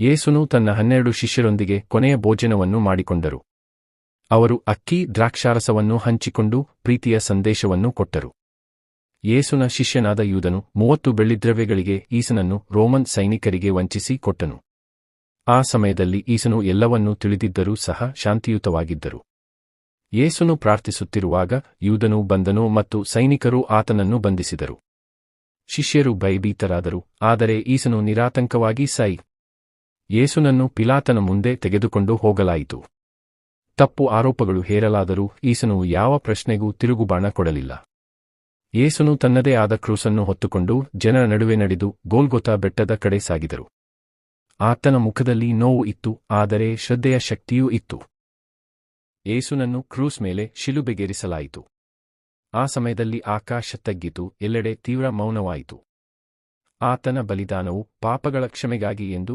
ಯೇಸುನು ತನ್ನ 12 ಶಿಷ್ಯರೊಂದಿಗೆ ಕೊನೆಯ ಭೋಜನವನ್ನು ಮಾಡಿಕೊಂಡರು. ಅವರು ಅಕ್ಕಿ, ದ್ರಾಕ್ಷಾರಸವನ್ನು ಹಂಚಿಕೊಂಡು ಪ್ರೀತಿಯ ಸಂದೇಶವನ್ನು ಕೊಟ್ಟರು. ಯೇಸುನ ಶಿಷ್ಯನಾದ ಯೂದನು 30 ಬೆಳ್ಳಿದ್ರವ್ಯಗಳಿಗೆ ಈಸನನ್ನು ರೋಮನ್ ಸೈನಿಕರಿಗೆ ವಂಚಿಸಿ ಕೊಟ್ಟನು. ಆ ಸಮಯದಲ್ಲಿ ಈಸನು ಎಲ್ಲವನ್ನೂ ತಿಳಿದಿದ್ದರೂ ಸಹ ಶಾಂತಿಯುತವಾಗಿದ್ದರು. ಯೇಸುನು ಪ್ರಾರ್ಥಿಸುತ್ತಿರುವಾಗ ಯೂದನು ಬಂದನು ಮತ್ತು ಸೈನಿಕರು ಆತನನ್ನು ಬಂಧಿಸಿದರು. ಶಿಷ್ಯರು ಭಯಭೀತರಾದರು, ಆದರೆ ಈಸನು ನಿರಾತಂಕವಾಗಿ ಯೇಸುನನ್ನು ಪಿಲಾತನ ಮುಂದೆ ತೆಗೆದುಕೊಂಡು ಹೋಗಲಾಯಿತು. ತಪ್ಪು ಆರೋಪಗಳು ಹೇರಲಾದರೂ ಈಸನು ಯಾವ ಪ್ರಶ್ನೆಗೂ ತಿರುಗುಬಾಣ ಕೊಡಲಿಲ್ಲ. ಯೇಸುನು ತನ್ನದೇ ಆದ ಕ್ರೂಸನ್ನು ಹೊತ್ತುಕೊಂಡು ಜನರ ನಡುವೆ ನಡೆದು ಗೋಲ್ಗೊಥಾ ಬೆಟ್ಟದ ಕಡೆ ಸಾಗಿದರು. ಆತನ ಮುಖದಲ್ಲಿ ನೋವು ಇತ್ತು, ಆದರೆ ಶ್ರದ್ಧೆಯ ಶಕ್ತಿಯೂ ಇತ್ತು. ಯೇಸುನನ್ನು ಕ್ರೂಸ್ ಮೇಲೆ ಶಿಲುಬೆಗೇರಿಸಲಾಯಿತು. ಆ ಸಮಯದಲ್ಲಿ ಆಕಾಶ ತಗ್ಗಿತು, ಎಲ್ಲೆಡೆ ತೀವ್ರ ಮೌನವಾಯಿತು. ಆತನ ಬಲಿದಾನವು ಪಾಪಗಳ ಕ್ಷಮೆಗಾಗಿ ಎಂದು